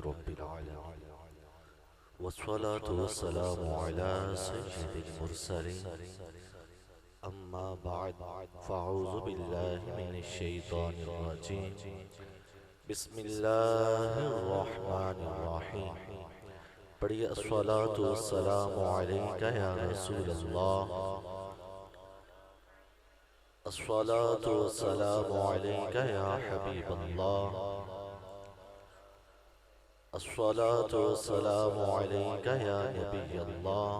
रब्बिल आलमीन वस्सलातु वस्सलामु अला सय्यिदिल मुरसलीन अम्मा बअद फ़अऊज़ु बिल्लाहि मिनश शैतानिर रजीम बिस्मिल्लाहिर रहमानिर रहीम। पढ़िए अस्सलातु वस्सलामु अलैका या रसूलल्लाह, अस्सलातु वस्सलामु अलैका या हबीबल्लाह, अस्सलातु वस्सलामु अलैका या नबियल्लाह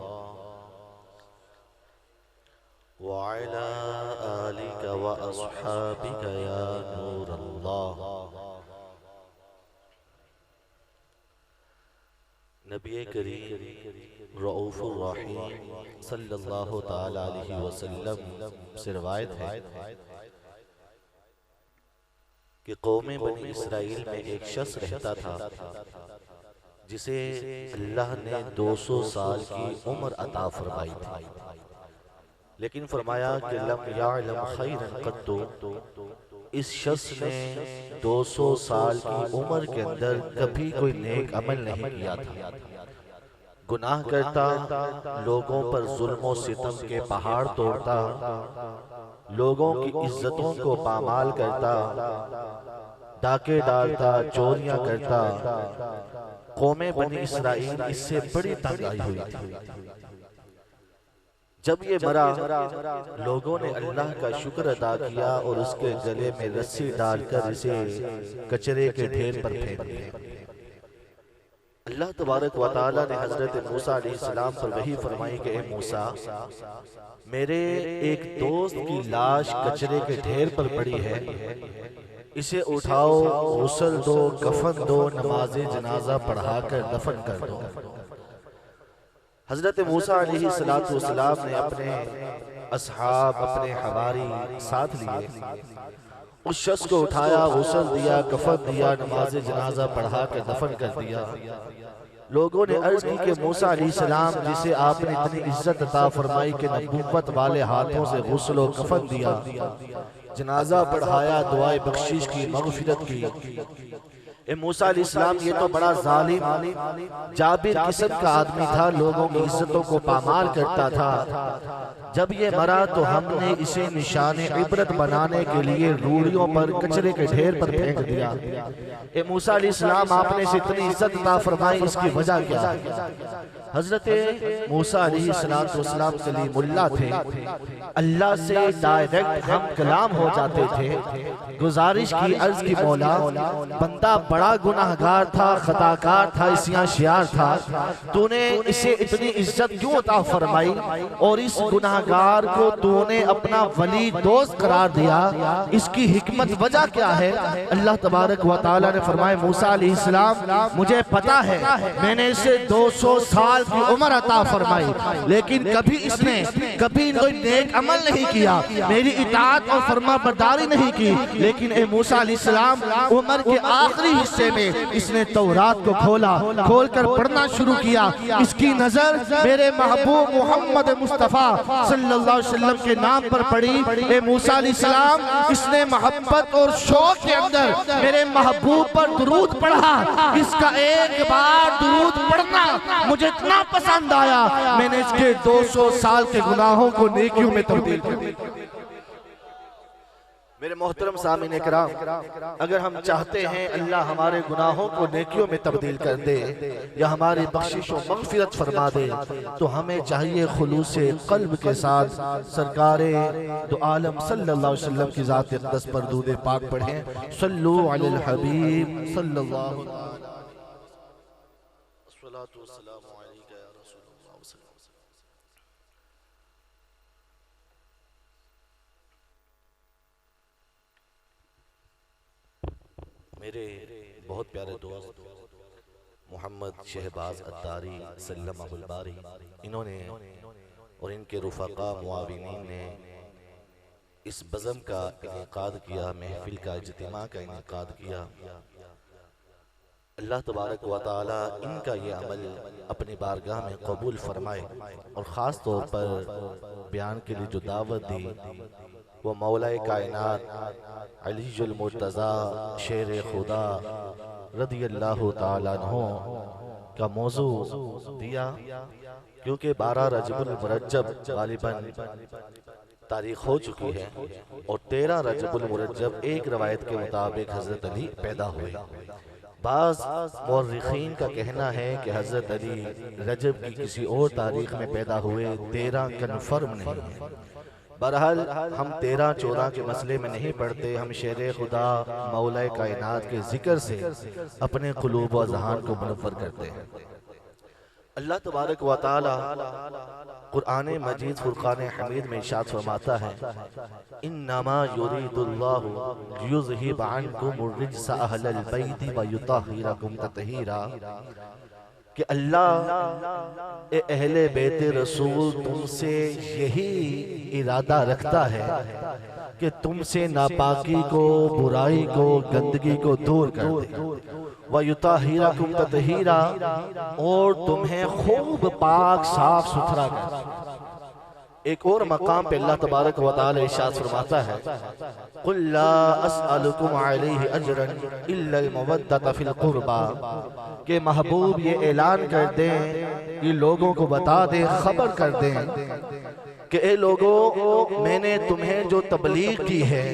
व अला आलिका व अस्हाबिका या नूरल्लाह। नबी करीम रऊफुर रहीम सल्लल्लाहु ताला अलैहि वसल्लम से रिवायत है कि कौमे बनी इसराइल में एक शख्स रहता था जिसे अल्लाह ने 200 साल की उम्र अता फरमाई थी, लेकिन फरमाया कि लम यअलम खैरन क़त्तु, इस शख्स ने 200 साल की उम्र के अंदर कभी कोई नेक अमल नहीं किया था। गुनाह करता, लोगों पर जुल्म सितम के पहाड़ तोड़ता, लोगों की इज्जतों को पामाल करता, डाके डालता, चोरियां करता। कौमे बनी इसराइल इससे बड़ी तंग आई हुई थी। जब ये मरा, लोगों ने अल्लाह का शुक्र अदा किया और उसके गले में रस्सी डालकर इसे कचरे के ढेर पर फेंक दिया। अल्लाह तबारक व तआला ने हजरत मूसा अलैहिस्सलाम पर वही फरमाई कि ए मूसा, मेरे एक दोस्त की लाश कचरे के ढेर पर पड़ी है, इसे उठाओ, गुस्ल दो, कफन दो, नमाज़े जनाजा पढ़ाकर दफन कर दो। हजरत मूसा अलैहिस्सलाम ने अपने असहाब, अपने हवारी साथ लिए, उस शख्स को उठाया, गुस्ल दिया, कफन दिया, नमाज़े जनाजा पढ़ा कर दफन कर दिया। लोगों ने अर्ज की कि मूसा अलैहिस्सलाम, जिसे आपने इतनी इज्जत अता फरमाई कि नबूवत वाले हाथों से गुस्ल और कफन दिया, जनाजा पढ़ाया, दुआए बख्शिश की, मगफिरत की, ए मूसा अलैहिस्सलाम ये तो बड़ा जालिम, जाबिर किस्म का आदमी था, लोगों की इज्जतों को पामाल करता था। जब ये मरा तो हमने इसे निशाने इबरत बनाने के लिए रूढ़ियों पर, कचरे के ढेर पर फेंक दिया। ए मूसा अलैहिस्सलाम, आपने से इतनी इज्जत अता फरमाई, इसकी वजह क्या है? हजरत मूसा अलैहिस्सलाम कलीमुल्लाह थे, अल्लाह से डायरेक्ट हम कलाम हो जाते थे। गुजारिश की, अर्ज की, मौला बंदा बड़ा गुनाहगार था, खताकार था, इस्यानशियार था, तूने इसे इतनी इज्जत क्यों अता फरमाई और इस गुनाहगार को तूने अपना वली दोस्त करार दिया, इसकी हिकमत वजह क्या है? अल्लाह तबारक व तआला ने फरमाया, मूसा अलैहिस्सलाम, मुझे पता है मैंने इसे 200 साल की उम्र अता फरमाई, लेकिन कभी इसने कोई नेक अमल नहीं किया, मेरी इताअत और फरमाबरदारी नहीं की। लेकिन ए मूसा अलैहिस्सलाम, उम्र के आखिरी हिस्से में इसने तौरात को खोलकर पढ़ना शुरू किया। इसकी नजर मेरे महबूब मोहम्मद मुस्तफा सल्लल्लाहु अलैहि वसल्लम के नाम पर पड़ी। ए मूसा अलैहिस्सलाम, इसने मोहब्बत और शौक के अंदर मेरे महबूब पर दुरूद पढ़ा। इसका एक बार दुरूद पढ़ना मुझे इतना पसंद आया, मैंने इसके 200 साल के गुनाहों को नेकियों में तब्दील कर दिया। मेरे मोहतरम सामीन इकराम, अगर हम चाहते हैं अल्लाह हमारे गुनाहों को नेकियों में तब्दील कर दे या हमारी बख्शिश और मग़फ़िरत फरमा दे, तो हमें चाहिए खुलूस क़ल्ब के साथ सरकारे दो आलम सल्लल्लाहु अलैहि वसल्लम की ज़ात अक़दस पर दुरूद पाक पढ़ें। सल्लु अलल हबीब सल्लल्लाहु अलैहि वसल्लम। मेरे बहुत प्यारे दोस्त मोहम्मद शहबाज अत्तारी सल्लल्लाहु अलैहि, इन्होंने और इनके रुफ़क़ा मुआविनीन ने इस बज़म का इनेकाद किया, महफिल का इज्तिमा का इनेकाद किया। अल्लाह तबारक व तआला इनका ये अमल अपनी बारगाह में कबूल फरमाए और ख़ास तौर पर बयान के लिए जो दावत दी वो मौलाए कायनात अलीजुल मुर्तज़ा शेर खुदा रदियल्लाहु ताला अन्हु का मौजू दिया, क्योंकि 12 रजबुल मुरज्जब गालिबन तारीख हो चुकी है और 13 रजबुल मुरज्जब एक रवायत के मुताबिक हजरत अली पैदा हुए। बाज़ मौर्रिखीन का कहना है कि हजरत अली रजब की किसी और तारीख में पैदा हुए, 13 कन्फर्म नहीं है। बहरहाल हम 13-14 के मसले में नहीं पढ़ते, हम शेर खुदा मौला कायनात के जिक्र से अपने कुलूब व ज़हान को मुनव्वर करते हैं। अल्लाह तबारक व तआला कुरान मजीद फुरकान हमीद में इरशाद फरमाता है, इन्नमा युरीदुल्लाहु लियुज़हिब अन्कुम अर्रिज्सा अहलल बैति व युतहिरकुम ततहीरा, कि अल्लाह अहले बैत रसूल तुमसे यही इरादा रखता है कि तुमसे नापाकी को, बुराई को, गंदगी को दूर कर दे, व युतहिरकुम ततहीरा, और तुम्हें खूब पाक साफ सुथरा कर। एक और मकाम पे अल्लाह तबारक व तआला इरशाद फरमाता है, कुल ला अस्अलुकुम अलैहि अजरन इल्लल मवद्दत फिल कुर्बा, के महबूब ये ऐलान कर दें, ये लोगों को बता दें, खबर कर दें कि ए लोगों, मैंने तुम्हें जो तबलीग की है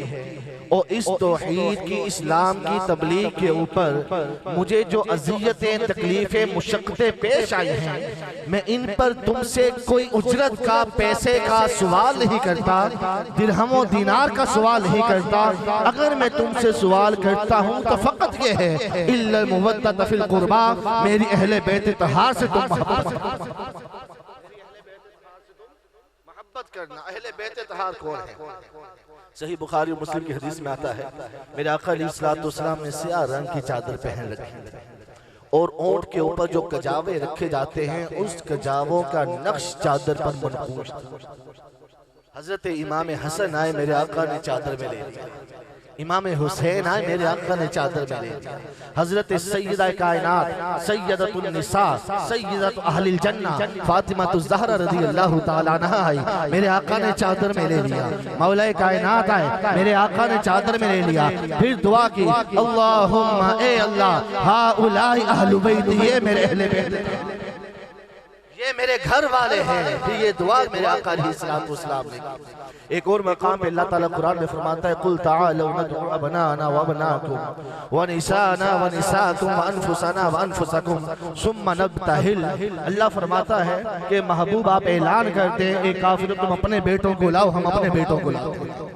और इस तौहीद की, इस्लाम की तबलीग के ऊपर मुझे जो अज़ियतें, तकलीफें, मुशक्क़तें पेश आई हैं, मैं इन पर तुमसे कोई उजरत का, पैसे का सवाल नहीं करता, दिरहमो दीनार का सवाल नहीं करता। अगर मैं तुमसे सवाल करता हूँ तो फकत ये है, इल्लल मुवद्दत फिल कुर्बा, मेरी अहले बैत तहार से तुम मोहब्बत करना। अहले बैत तहार कौन है? सही बुखारी और मुस्लिम की हदीस में आता है, मेरे आका अलैहिस्सलाम ने स्याह रंग की चादर पहन रखी थी और ऊंट के ऊपर जो कजावे रखे जाते हैं, उस कजावों का नक्श चादर पर मनकूश था। हजरत इमाम हसन आए, मेरे आका ने चादर में ले लिया। इमाम हुसैन आए, मेरे आका ने चादर में ले लिया। हजरत सैयदा कायनात, सैयदतुन निसा, सैयदतु अहलिल जन्ना फातिमातु ज़हरा रज़ियल्लाहु तआला अन्हा आई, मेरे आका ने चादर में ले लिया। मौला कायनात आए, मेरे आका ने चादर में ले लिया। फिर दुआ की, अल्लाहुम्मा, ए अल्लाह, हाउलाई अहलु बैती, ये मेरे अहले बैत, ये मेरे घर वाले हैं। फिर ये दुआ मेरे आका अलैहिस्सलाम ने की। एक और मकाम पे अल्लाह ताला कुरान में फरमाता है, कुल ताअलू नदउ अबनाना व अबनाकुम व निसाना व निसाकुम व अनफुसना व अनफुसकुम सुम्मा नब्तहिल। अल्लाह फरमाता है कि महबूब आप ऐलान करते हैं, एक काफिर, तुम अपने बेटों को लाओ, हम अपने बेटों को लाते हैं।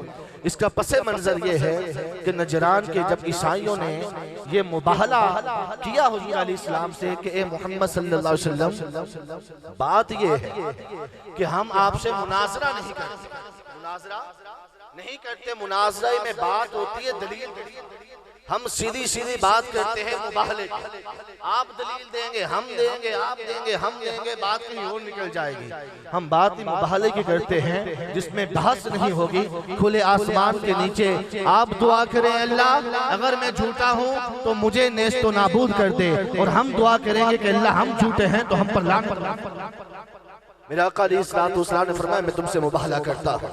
इसका पसे मंजर ये है कि नजरान के जब ईसाइयों ने ये मुबाहला किया हुजूर अलैहिस्सलाम से कि ए मोहम्मद सल्लल्लाहु अलैहि वसल्लम, बात ये है कि हम आपसे मुनाजरा नहीं करते, मुनाजरा में बात होती है दलील, हम सीधी सीधी बात करते हैं मुबाहले की। आप दलील देंगे, हम देंगे, आप देंगे, हम देंगे, बात कहीं और निकल जाएगी। हम बात ही मुबाहले की करते हैं जिसमें बहस नहीं होगी। खुले आसमान के नीचे आप दुआ करें, अल्लाह अगर मैं झूठा हूँ तो मुझे नेस्तो नाबूद कर दे, और हम दुआ करेंगे कि अल्लाह हम झूठे हैं तो हम पर लानत। मेरा आका अलैहिस्सलाम ने फरमाया, मैं तुमसे मुबाहला करता हूँ।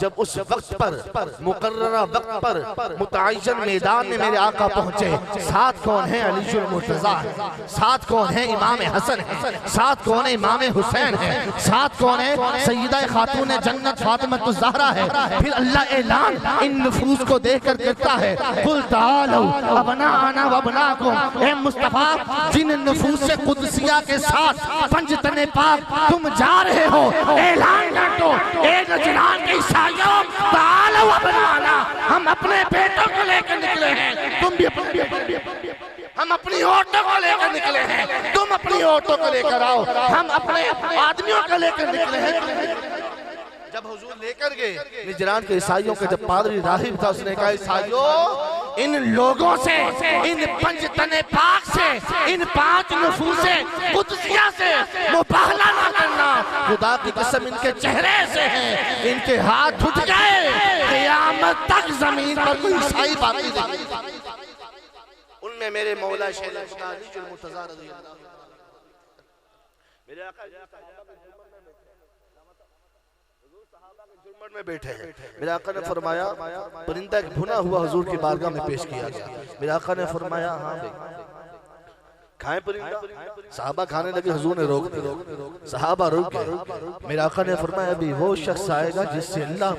जब उस वक्त पर, मुकर्ररा वक्त पर, मुतअय्यन मैदान में मेरे आका पहुँचे, साथ कौन है? अली मुर्तज़ा है, साथ कौन है? इमाम हसन है, साथ कौन है? इमाम हुसैन है, साथ कौन है? सैयदा खातून जन्नत फातिमा ज़हरा है। फिर अल्लाह ऐलान इन नफूस को देखकर करता है, कुल तालू अबनाना व अबनाकुम, ए मुस्तफा, जिन नफूस से कुदसिया के साथ पंजतने पाक तुम जा रहे हो, ऐलान कर दो, ए नजरान के ईसाइयों, तालो अपनाना, हम अपने बेटों को लेकर निकले हैं, तुम भी हम अपनी औरतों को लेकर निकले हैं, तुम अपनी औरतों को लेकर आओ, हम अपने आदमियों को लेकर निकले हैं। जब हुजूर लेकर गए निजरान के ईसाइयों का, जब पादरी राहिब था, उसने कहा, ईसाइयों, इन लोगों से, इन पंजतने पाक से, इन 5 नफूस से कुदसिया से मुबाहला ना करना। खुदा की कसम, इनके चेहरे से हैं, इनके हाथ उठ जाए, क़यामत तक जमीन पर कोई ईसाई बाकी नहीं। उनमें मेरे मौला शेर खुदा अली मुर्तज़ा रज़ियल्लाहु मेरे आका में बैठे हैं। मेरे आका ने फरमाया, परिंदा भुना हुआ हुजूर की बारगाह में पेश किया गया। मेरे आका ने फरमाया, हाँ भाई, खाएं परिंदा। सहाबा खाने लगे, हुजूर ने रोक दिया। सहाबा रुक गए। मेरे आका ने फरमाया अभी वो शख्स आएगा जिससे अल्लाह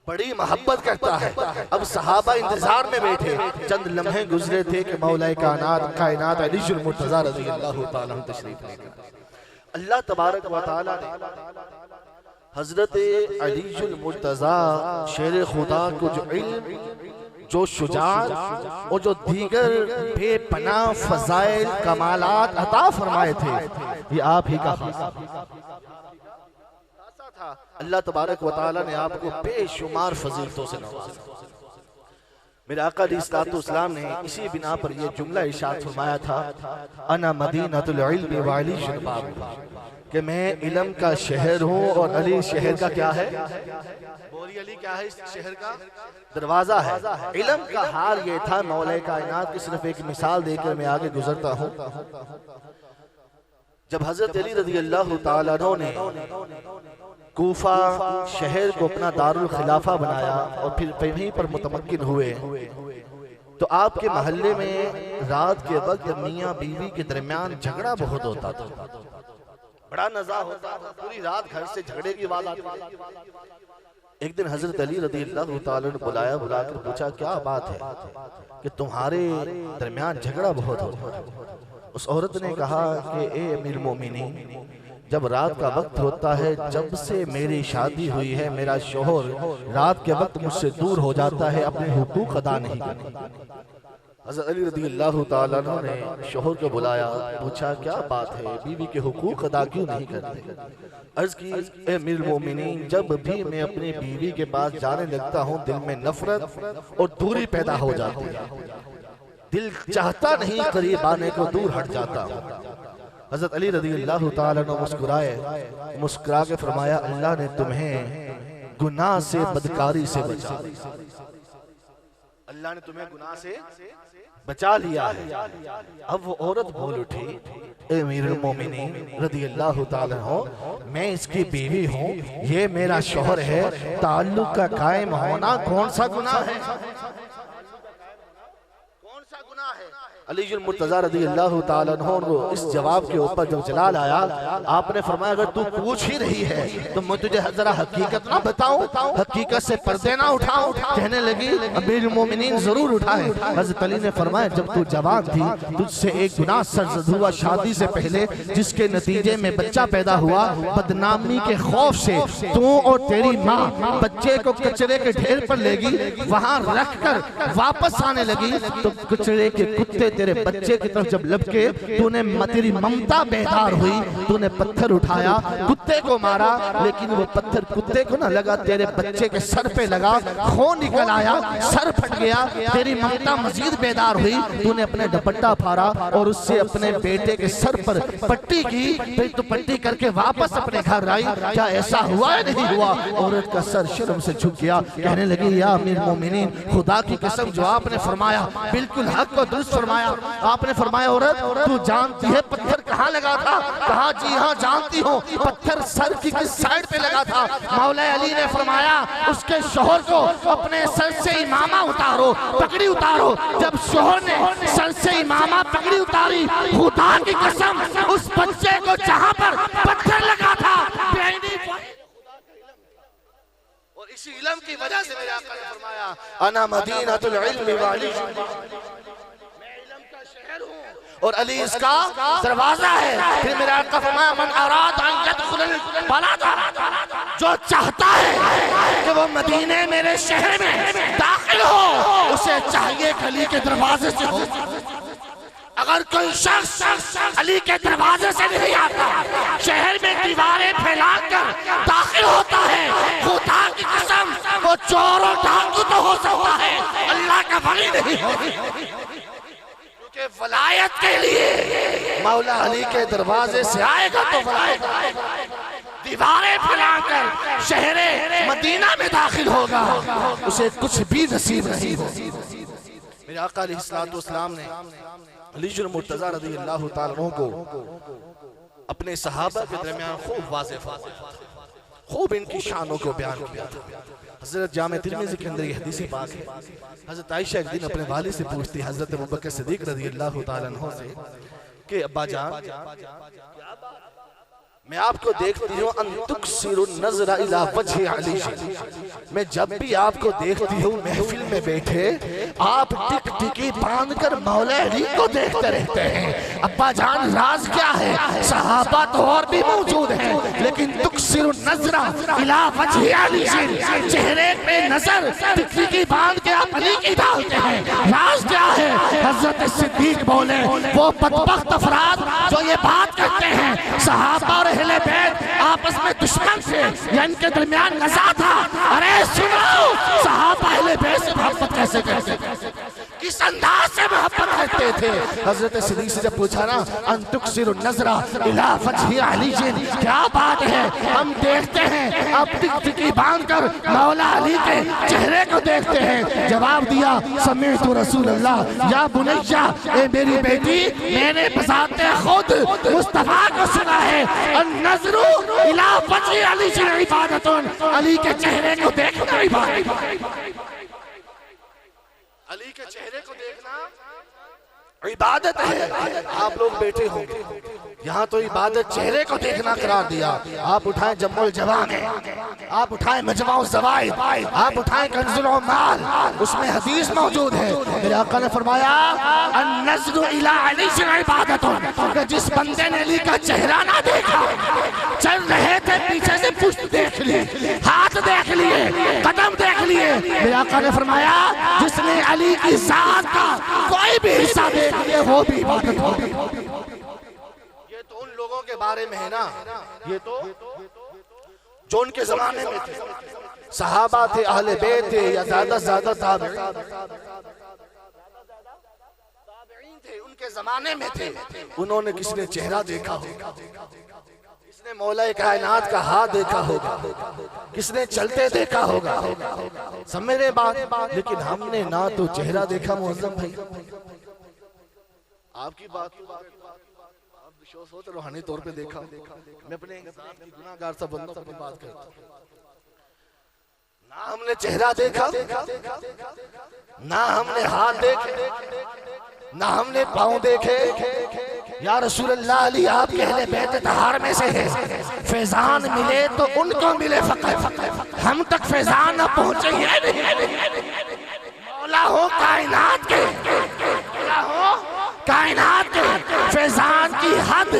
बड़ी मोहब्बत करता है। अब सहाबा इंतजार में बैठे, चंद लम्हे गुजरे थे कि मौला कायनात अलीजुल मुर्तज़ा रज़ियल्लाहु ताला अन्हु तशरीफ लेकर अल्लाह तबारक व तआला ने हजरत अलीजुल मुर्तज़ा शेर खुदा को जो इल्म, जो शुजाअत और जो दीगर बेपनाह फज़ाइल कमालात अता फरमाए थे, ये आप ही का खासा था। अल्लाह तबारक व तआला ने आपको बेशुमार फजीलतों से नवाजा। मेरे आका अलैहिस्सलाम ने इसी बिना पर यह जुमला इरशाद फरमाया था, अना मदीनतुल इल्म व अली शबाब, कि मैं इल्म का शहर हूँ और अली शहर का क्या है? बोलिए, अली क्या है? इस शहर का दरवाजा है। इल्म का हाल ये था। मौला कायनात की सिर्फ एक मिसाल देकर मैं आगे गुजरता हूँ। जब हजरत अली रज़ियल्लाहु ताला अन्हु ने कूफा शहर को अपना दारुल खिलाफा बनाया और फिर वहीं पर मुतमक्किन हुए, तो आपके मोहल्ले में रात के वक्त मियाँ बीवी के दरमियान झगड़ा बहुत होता था, बड़ा नज़ा होता था, पूरी रात घर से झगड़े की आवाज़ आती थी। एक दिन हजरत अली रज़ियल्लाहु ताला ने बुलाकर पूछा क्या बात है कि तुम्हारे दरमियान झगड़ा बहुत होता है। उस औरत ने कहा कि ए अमीर मोमिनीन, जब रात का वक्त होता है, जब से मेरी शादी हुई है, मेरा शोहर रात के वक्त मुझसे दूर हो जाता है, अपने हुकूक अदा नहीं करता। हज़रत अली रज़ियल्लाहु ताला अन्हु ने शोहर को बुलाया, पूछा क्या बात है, बीवी के हुकूक अदा क्यों नहीं करते? अर्ज़ की ए अमीर मोमिनीन, जब भी मैं अपनी बीवी के पास जाने लगता हूँ दिल में नफरत और दूरी पैदा हो जाती है, दिल चाहता नहीं करीब आने को, दूर हट जाता हूँ। हज़रत अली रज़ियल्लाहु ताला अन्हु मुस्कुराए, मुस्कुरा के फरमाया अल्लाह ने तुम्हें गुनाह से, बदकारी से बचा लिया। अल्लाह ने तुम्हें गुनाह से बचा लिया है। अब वो औरत बोल उठी, ए अमीरुल मोमिनीन रज़ियल्लाहु ताला अन्हु, मैं इसकी बीवी हूँ, ये मेरा शौहर है, ताल्लुक का कायम होना कौन सा गुनाह है? अलीजुल मुर्तज़ा रज़ियल्लाहु ताला अन्हु इस जवाब के ऊपर जब जलाल आया, आपने फरमाया अगर तू पूछ ही रही है तो मैं तुझे जरा हकीकत ना बताऊं, हकीकत से पर्दे ना उठाऊं? कहने लगी अमीरुल मोमिनीन जरूर उठाए। हज़रत अली ने फरमाया जब तू जवान थी तुझसे एक गुनाह सरजद हुआ शादी से पहले, जिसके नतीजे में बच्चा पैदा हुआ। बदनामी के खौफ से तू और तेरी माँ बच्चे को कचरे के ढेर पर ले गई, वहां रख कर वापस आने लगी तो कचरे के कुत्ते तेरे बच्चे की तरफ जब लपके, तूने तेरी ममता बेदार हुई, तूने पत्थर उठाया, कुत्ते को मारा, लेकिन वो पत्थर कुत्ते को ना लगा, तेरे बच्चे के सर पे लगा, खून निकल आया, सर फट गया, तेरी ममता मजीद बेदार हुई, तूने अपने दुपट्टा फाड़ा और उससे अपने बेटे के सर पर पट्टी की, फिर तू पट्टी करके वापस अपने घर आई। क्या ऐसा हुआ है? नहीं हुआ। औरत का सर शर्म से झुक गया, कहने लगी या अमीर मोमिनीन, खुदा की कसम जो आपने फरमाया बिल्कुल हक और दुरुस्त फरमाया। आपने फरमाया औरत तू जानती है पत्थर कहाँ लगा था? कहा जी हाँ जानती हूँ। पत्थर सर की किस साइड पे लगा था? मौला अली ने फरमाया उसके शोहर को अपने सर से इमामा उतारो, पगड़ी उतारो। जब शोहर ने सर से इमामा पगड़ी उतारी, खुदा की कसम उस बच्चे को जहाँ पर पत्थर लगा था, और इसी इल्म की वजह से मेरे आका ने फरमाया अना मदीनतुल इल्म व अली, और अली इसका दरवाजा है। फिर मेरा आका फरमाया मन अराद अन यदखुल बलदा, जो चाहता है कि वो मदीने मेरे शहर में दाखिल हो, उसे चाहिए अली के दरवाजे से हो। अगर कोई शख्स अली के दरवाजे से नहीं आता, शहर में दीवारें फैलाकर दाखिल होता है, खुदा की कसम वो चोर और डाकू तो हो सकता है, अल्लाह का वली नहीं हो। वलायत के लिए मौला अली के दरवाजे से आएगा तो वलायत, दीवारें फैलाकर शहरे मदीना में दाखिल होगा, उसे कुछ भी नसीब नहीं हो। मेरे आका अलैहिस्सलाम ने अलीजुल मुर्तज़ा रज़ियल्लाहु ताला अन्हु को अपने सहाबा के दरमियान खूब वाज़ेह खूब इनकी शानों को बयान किया था। हजरत जामे तिरमिज़ी के अंदर ये हदीस पाक है। हजरत आयशा एक दिन अपने वालिद से पूछती हजरत अबू बकर सिद्दीक़ रज़ियल्लाहु ताला अन्हु से कि अब्बा जान, मैं आपको देखती हूँ अंतुक्सिरु नज़रा इला वजहि अली, मैं जब भी आपको देखती हूँ महफिल में बैठे आप टिकटिकी बांधकर मौला अली को देखते रहते हैं। अब्बा जान राज क्या है? सहाबा तो और भी मौजूद हैं, लेकिन तुक्सिरु नज़रा इला वजहि अली, चेहरे पे नजर टिकटिकी बांध के आप अली की डालते हैं, राज क्या है? हजरत सिद्दीक बोले वो बदबख्त अफराद जो ये बात करते हैं सहाबा और अहले बैत आपस में दुश्मन थे या इनके दरमियान नज़ा था। अरे सुनो, सहाबा अहले बैत से मोहब्बत कैसे करते, किस अंदाज से मोहब्बत करते थे? हजरत सिद्दीक से जब पूछा ना अंतुक्सिरु नज़रा इला वजहि अली, क्या बात है, हम देखते हैं अब टिकटिकी बांधकर मौला अली के चेहरे को देखते हैं। जवाब दिया समीअतु रसूलल्लाह या बुनैया, ए मेरी बेटी, मैंने बजाते खुद मुस्तफा को सुना है अन्नज़रु इला वजहि अली इबादतुन, अली के चेहरे को देखना इबादत, अली के चेहरे को देखना इबादत है। आप लोग बैठे होंगे, यहाँ तो इबादत चेहरे को देखना करार दिया। आप उठाएं जम्मुल जवान, आप उठाएं मजमाउल ज़वाइद, आप उठाएं कंजुल उम्माल, उसमें हदीस मौजूद है। मेरे आका ने फरमाया अन्नज़रु इला अली इबादतुन, जिस बंदे ने अली का चेहरा ना देखा, चल रहे थे पीछे से पुष्ट देख ली, हाथ देख लिए, कदम देख लिए, मेरे आका ने फरमाया जिसने अली की ज़ात का कोई भी हिस्सा देख लिया वो भी इबादत होगी। ये तो उन लोगों के बारे में है ना, ये तो जो उनके जमाने में थे, सहाबा थे, अहले बैत थे, या ज्यादा से ज्यादा ताबईन थे, उनके जमाने में थे। उन्होंने किसने चेहरा देखा होगा, किसने मौला कायनात का हाथ देखा होगा, किसने चलते देखा होगा, समझ रहे बात। लेकिन हमने ना तो चेहरा देखा मुअज़्ज़म भाई, आपकी बात आप सोच रूहानी तौर पे देखा, मैं अपने गुनाहगार सा बंदों अपनी बात करता हूं, ना हमने चेहरा देखा, ना हमने हाथ देखे, ना हमने पाँव देखे। या रसूल अल्लाह, अली आपके अहले बैत तहार में से है, फैजान मिले तो उनको मिले फकत, हम तक फैजान न पहुंचे। मौला हो कायनात के, मौला हो कायनात के, फैजान की हद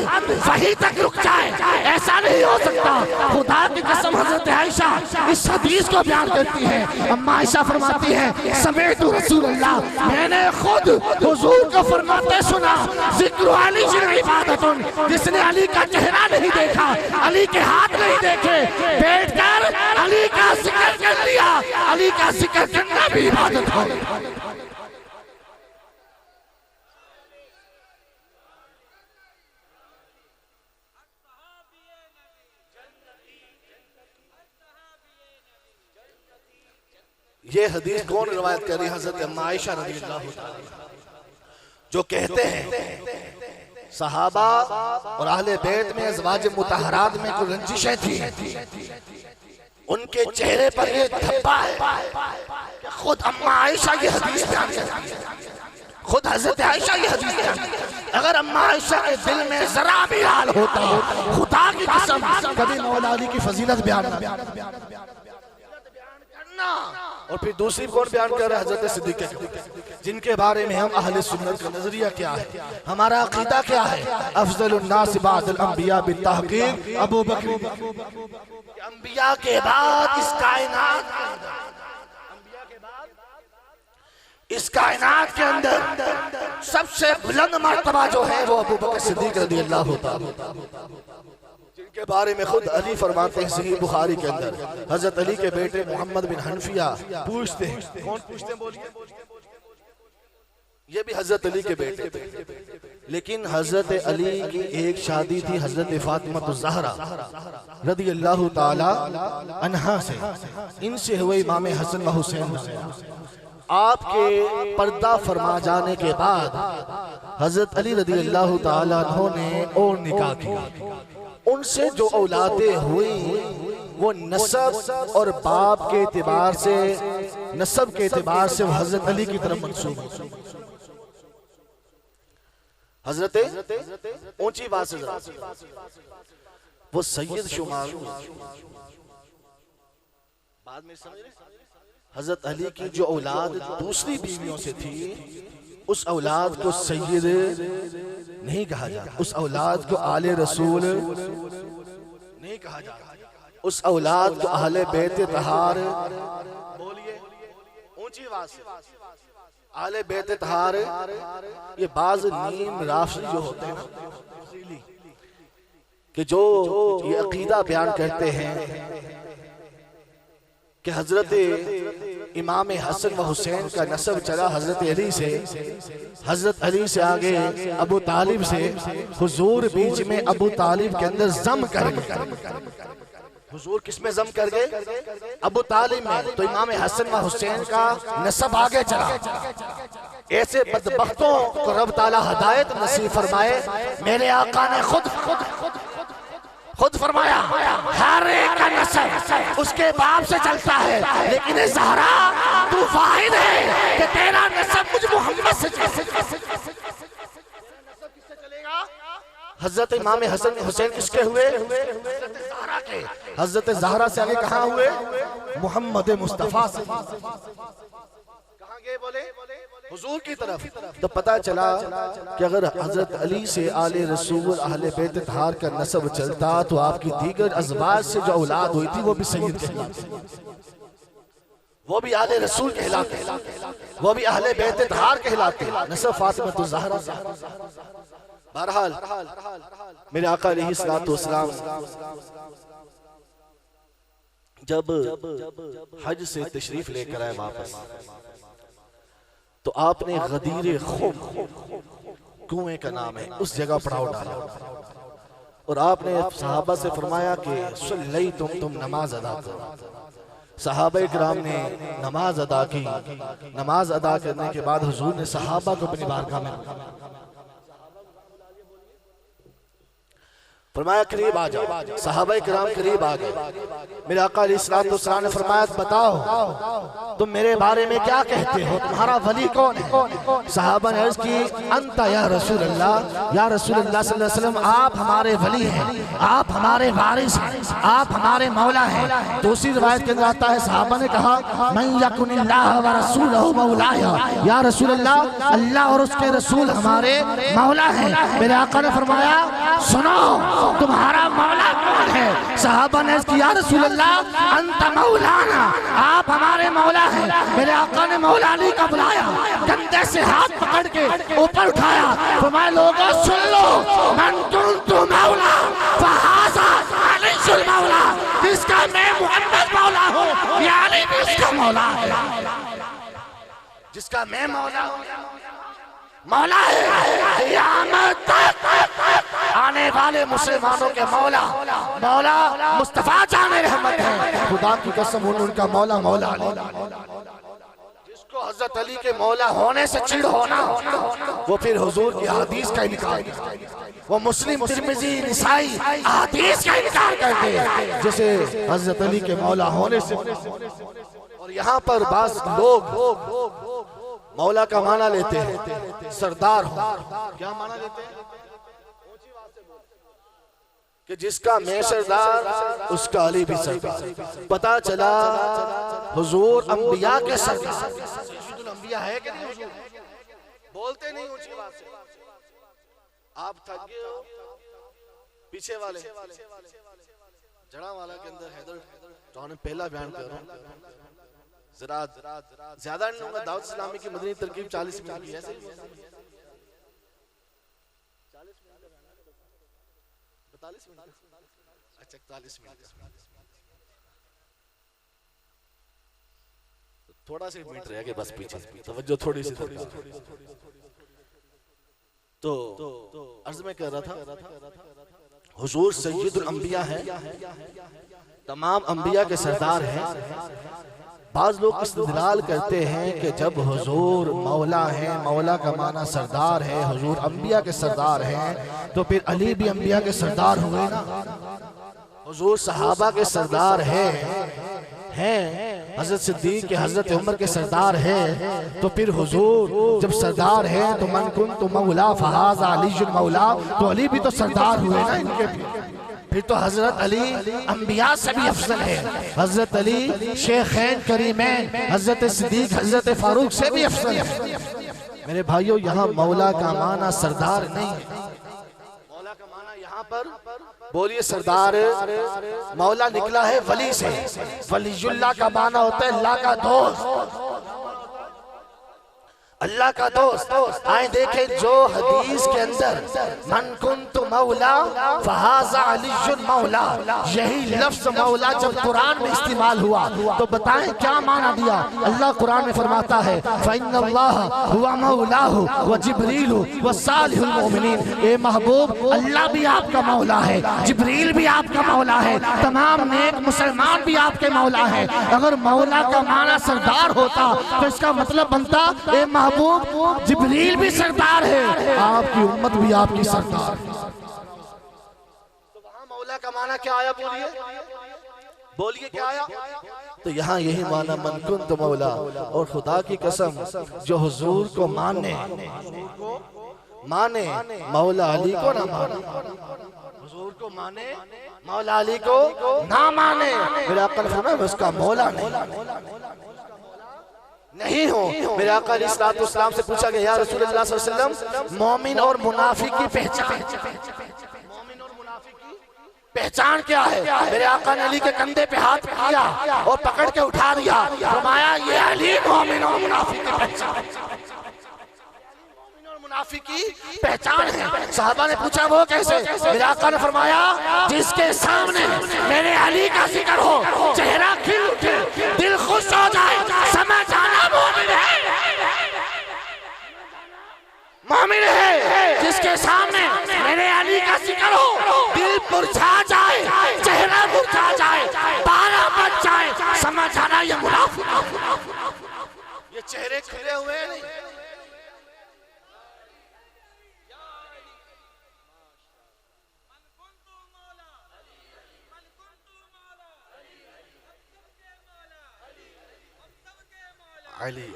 वहीं तक रुक जाए, ऐसा नहीं हो सकता। खुदा की कसम हजरत आयशा इस हदीस को बयान करती है। अम्मा आयशा फरमाती है समीअतु रसूलल्लाह, मैंने खुद हुजूर को फरमाते सुना जिक्र अली इबादतुन, जिसने अली का चेहरा नहीं देखा, अली के हाथ नहीं देखे, बैठकर अली का जिक्र कर लिया, अली का जिक्र करना भी इबादत है। ये हदीस कौन रिवायत कर रही है? हजरत अम्मा आयशा रज़ियल्लाहु ताला, जो कहते हैं सहाबा और अहले बैत में अज़वाज मुतहरात में कोई रंजिशें थी, उनके चेहरे पर ये धब्बा है। खुद अम्मा आयशा ये हदीस बयान करती है, खुद हजरत आयशा ये हदीस बयान करती है। अगर अम्मा आयशा के दिल में जरा भी हाल होता, खुदा की कसम कभी मौला अली की फजीलत बयान और फिर दूसरी कौन बयान कर रहा है? हजरत सिद्दीक, जिनके बारे में हम अहले सुन्नत का नजरिया क्या है, हमारा अकीदा क्या है? अफज़लुन नास बअदल अंबिया बित्तहक़ीक़ अबू बकर, अंबिया के बाद इस कायनात के अंदर सबसे बुलंद मर्तबा जो है वो अबू बकर सिद्दीक रज़ियल्लाहु ताला, जिनके बारे में खुद अली फरमाते हैं सही बुखारी के अंदर, हजरत अली के बेटे मोहम्मद बिन हनफिया पूछते हैं, कौन पूछते हैं बोलिए? ये भी हजरत अली के बेटे थे, लेकिन हजरत अली की एक शादी थी हजरत फातिमा ज़हरा रज़ियल्लाहु ताला अन्हा से, इनसे हुए इमाम हसन व हुसैन। आपके पर्दा फरमा जाने के बाद हजरत अली रज़ियल्लाहु ताला अन्हु ने और निकाह किया, उनसे जो औलादे हुई वो नसब और बाप के एतबार से, नसब के एतबार से वो हजरत अली की तरफ मंसूब है। हजरत ऊंची बात से वो सैयद शुमार, बाद में समझ रहे, हजरत अली की जो औलाद दूसरी बीवियों से थी, उस औलाद को सैयद नहीं कहा जाता, उस औलाद को आले रसूल नहीं कहा जाता, उस औलाद को अहले बैत तहार, बोलिए ऊंची आवाज से, आले बैत तहार। ये बाज नीम राफी जो होते हैं ना, कि जो ये अकीदा बयान करते हैं कि हजरत इमाम हसन व हुसैन का नसब चला हजरत अली से, हजरत अली से आगे अबू तालिब से, हुजूर बीच में अबू तालिब के अंदर जम कर गए। हुजूर किस में जम कर गए? अबू तालिब में। तो इमाम हसन व हुसैन का नसब आगे चला। ऐसे बदबख्तों को रब ताला हिदायत नसीब फरमाए। मेरे आका ने खुद फरमाया, हर एक का नसब उसके बाप से चलता है, लेकिन ज़हरा तू वाहिद है कि तेरा नसब मुझ मोहम्मद से चलेगा। हजरत इमाम हसन हुसैन किसके हुए? हजरत ज़हरा से आगे कहाँ हुए? मोहम्मद मुस्तफा से। कहाँ गए बोले? हुजूर की तरफ। तो पता चला कि अगर हजरत अली से आले रसूल अहले बैत तहार का नसब चलता तो आपकी दीगर अज़वाज से जो औलाद हुई थी वो भी सैयद कहलाते, वो भी आले रसूल कहलाते, वो भी अहले बैत तहार कहलाते। नसब फातिमा तो ज़हरा से। बहरहाल मेरे आका अलैहिस्सलातु वस्सलाम जब हज से तशरीफ लेकर आए वापस, तो आपने गदीर खुम, कुएं का नाम है, उस जगह पड़ाव डाला और आपने सहाबा से फरमाया कि सुल्लई तुम नमाज अदा करो। सहाबा किराम ने नमाज अदा की। नमाज अदा करने के बाद हुजूर ने सहाबा को अपनी बारगाह में फरमाया करीब आ जाओ। सहाबा किराम करीब आ गए। मेरे आका अलैहिस्सलातु वस्सलाम ने फरमाया बताओ तुम मेरे बारे में क्या कहते हो, तुम्हारा वली कौन है? सहाबा ने अर्ज की अंता या रसूल अल्लाह, या रसूल अल्लाह सल्लल्लाहु अलैहि वसल्लम आप हमारे वली हैं, आप हमारे वारिस हैं, आप हमारे मौला हैं। दूसरी रिवायत के अंदर आता है सहाबा ने कहा मन यकुनिल्लाह व रसूलहु मौलाया, या रसूल अल्लाह अल्लाह और उसके रसूल हमारे मौला हैं। मेरे आका ने फरमाया सुनो तुम्हारा मौला कौन है? सहाबा ने किया रसूल अल्लाह अंत मौलाना, आप हमारे मौला हैं। मेरे आका ने मौला अली का बुलाया, कंधे से हाथ पकड़ के ऊपर उठाया, फरमाया लोगों सुन लो, मन कुन्तु मौला फहाज़ा अलीयुल मौला, जिसका मैं मोहम्मद मौला हूँ या अली भी उसका मौला है, जिसका मैं मौला मौला है। क़यामत तक आने वाले मुसलमानों के मौला मौला मुस्तफा जाने रहमत है। खुदा की कसम उनका मौला मौला जिसको हजरत अली के मौला होने से चिढ़ होना, वो फिर हुजूर की हदीस का इनकार, वो मुस्लिम तिरमिज़ी निसाई हदीस का इनकार करते हैं जैसे हजरत अली के मौला होने से। और यहाँ पर बास लोग मौला का माना लेते हैं सरदार हो। क्या माना लेते हैं? कि जिसका मैं सरदार उसका अली भी सरदार। पता चला हुजूर अंबिया के सरदार, सय्यदुल अंबिया है कि नहीं हुजूर? बोलते नहीं ऊंची आवाज से। आप थक गए हो, पीछे वाले जड़ा वाला के अंदर हैदर तो ने पहला बयान कर रहा हूं, जरा ज्यादा नहीं होगा। दाऊद इस्लामी की मदनी तरकीब 40 मिनट की है, 42 मिनट, अच्छा 41 मिनट, थोड़ा सा मिनट रह गया बस, पीछे तवज्जो थोड़ी सी। तो अर्ज में कह रहा था हुजूर सय्यदुल अंबिया है, तमाम अंबिया के सरदार हैं। बाज लोग इस्तेदलाल करते हैं कि जब हुजूर मौला है, मौला का माना सरदार है, हुजूर अंबिया के सरदार हैं, तो फिर अली भी अंबिया के सरदार हुए ना। हुजूर सहाबा के सरदार हैं, हजरत सिद्दीक के हजरत उमर के सरदार हैं, तो फिर हुजूर जब सरदार हैं तो मन कुन तो मौला फहाज़ा अली मौला, तो अली भी तो सरदार हुए ना इनके फिर तो हजरत अली अंबिया से भी अफजल है, हजरत अली शेखैन करीमैन हजरत सिद्दीक हजरत फारूक से भी अफजल है। मेरे भाइयों यहाँ मौला का माना सरदार नहीं है, मौला का माना यहाँ पर बोलिए सरदार, मौला निकला है वली से, वलीयुल्लाह का माना होता है अल्लाह का दोस्त, अल्लाह का दोस्त। आए देखें जो हदीस के अंदर मन कुन्तु मौला फहाज़ा अलीयुन मौला, यही लफ्ज मौला जब कुरान में इस्तेमाल हुआ तो बताएं क्या माना दिया। अल्लाह कुरान में फरमाता है फ़इन्नल्लाह हुवा मौलाहु व जिब्रील व सालिहुल मोमिनीन, ए महबूब अल्लाह भी आपका मौला है, जिब्रील भी आपका मौला है, तमाम नेक मुसलमान भी आपके मौला है। अगर मौला का माना सरदार होता तो इसका मतलब बनता ए महबूब जिब्रील भी सरदार है, आपकी उम्मत भी आपकी सरदार। तो वहां मौला का माना क्या आया, बोलिए बोलिए क्या आया। तो यहाँ यही माना मन कुन्तु मौला, और खुदा की कसम जो हुजूर को माने मौला अली को ना माने, हुजूर को माने मौला अली को ना माने, मेरा आका ने फरमाया मैं उसका मौला नहीं हो। मेरे आका अलैहिस्सलाम से पूछा गया या रसूलुल्लाह सल्लल्लाहु अलैहि वसल्लम मोमिन और मुनाफिक की पहचान क्या है। मेरे आका ने अली के कंधे पे हाथ किया और पकड़ के उठा दिया, फरमाया ये अली मोमिन और मुनाफिक की पहचान, मुनाफिक की पहचान है। साहबा ने पूछा वो कैसे, मेरे आका ने फरमाया जिसके सामने मेरे अली का जिक्र हो चेहरा खिल उठे, दिल खुश हो जाए, समझ जाना मोमिन है, मोमिन है। जिसके सामने मेरे अली का जिक्र हो दिल मुरझा जाए, चेहरा मुरझा जाए, बाला बच जाए, समझ जाना ये मुनाफिक। ये चेहरे खिले हुए नहीं, अली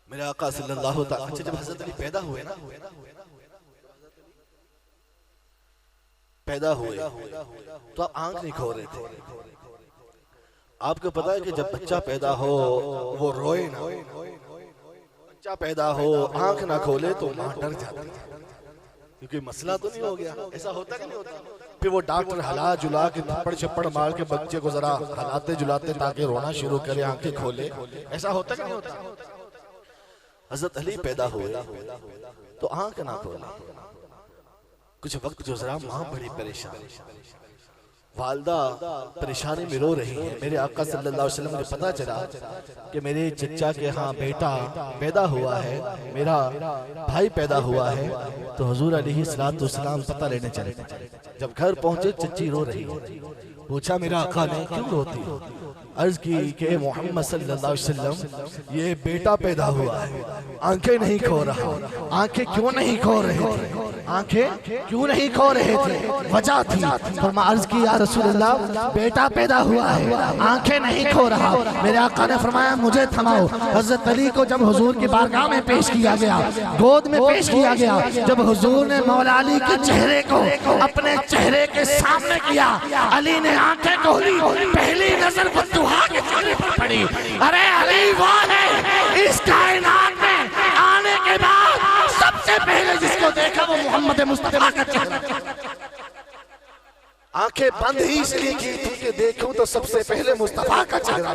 मेरे आका सल्लल्लाहु अलैहि वसल्लम। अच्छा जब हजरत अली पैदा हुए तो आप आंख नहीं खोल रहे थे। आपको पता है कि जब बच्चा पैदा हो वो रोए ना, बच्चा पैदा हो आंख ना खोले तो मां डर जाती है, क्योंकि मसला तो नहीं हो गया। ऐसा होता कि नहीं होता। फिर वो डॉक्टर हला जुला के थप्पड़ छप्पड़ मार के बच्चे को जरा हलाते जुलाते ताकि रोना शुरू करे, आंखें खोले। ऐसा होता कि नहीं होता। हजरत अली पैदा हुए तो आंख ना खोले। कुछ वक्त गुजरा, मां बड़ी परेशान, वालदा परेशानी में रो रही है। मेरे आका सल्लल्लाहु अलैहि वसल्लम को पता चला कि मेरे चचा के यहाँ बेटा पैदा हुआ है, मेरा भाई पैदा हुआ है। तो हुजूर अलैहिस्सलातु वस्सलाम पता लेने चले। जब घर पहुंचे चच्ची रो रही है। पूछा मेरा आका ने क्यों रोती हो। अर्ज की कि मोहम्मद सल्लल्लाहु अलैहि वसल्लम ये बेटा पैदा हुआ है, आंखें नहीं खो रहा। आंखें क्यों नहीं खो रहे थे, आंखें क्यों नहीं खो रहे थे, वजह थी। फरमा अर्ज की या रसूलल्लाह बेटा पैदा हुआ है, आंखें नहीं खो रहा। मेरे आका ने फरमाया मुझे थमाओ। हजरत अली को जब हुजूर की बारगाह में पेश किया गया, गोद में पेश किया गया, जब हुजूर ने मौला अली के चेहरे को अपने चेहरे के सामने किया, अली ने आंखें खोली, पहली नजर बद्दुहा के चेहरे पर पड़ी। अरे अली वो है इस कायनात में आने के बाद सबसे पहले जिसको देखा वो मोहम्मद मुस्तफा का चेहरा। आंखें बंद ही इसलिए की थी कि देखूं तो सबसे पहले मुस्तफा का चेहरा।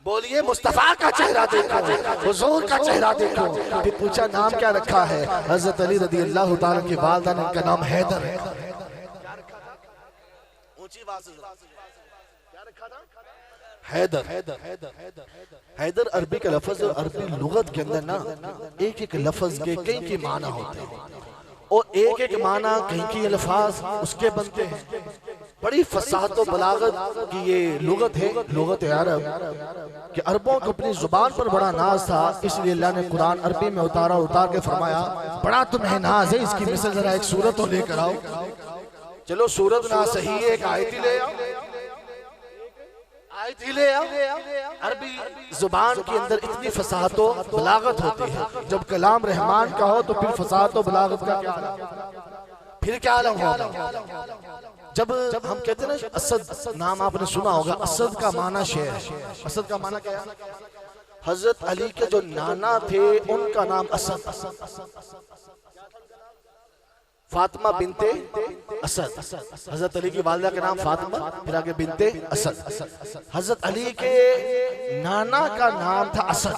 बोलिए मुस्तफा का चेहरा देखो, हुजूर का चेहरा देखो। फिर पूछा नाम क्या रखा है। हजरत अली रज़ी अल्लाह तआला की वालिदा ने उनका नाम हैदर है। ऊंची आवाज से क्या रखा था? हैदर। हैदर अरबी का लफ्ज, अरबी लुगत के अंदर ना एक एक लफ्ज के कई माना होते हैं और एक एक माना कहीं के अल्फाज उसके बनते हैं। बड़ी फसाहत और बलागत की ये लुगत है, लुगत अरब कि अरबों को अपनी जुबान पर बड़ा नाज था, इसलिए अल्लाह ने कुरान अरबी में उतार के फरमाया बड़ा तुम्हें नाज है, इसकी मिसल जरा एक सूरत तो लेकर आओ। चलो सूरत ना सही है, एक आयत ही ले आओ, आयत ही ले आओ। अरबी जुबान के अंदर इतनी फसाहत और बलागत होती है, जब कलाम रहमान का हो तो फिर फसाहत और बलागत का क्या, फिर क्या आलम होगा। जब हम कहते हैं ना असद, नाम आपने सुना होगा, असद का माना शेर, असद का माना क्या है? हजरत अली के जो नाना थे उनका नाम असद, फातिमा बिनते असद। हजरत अली की वालिदा का नाम फातिमा, फिर आगे बिनते असद। हजरत अली के नाना का नाम था असद।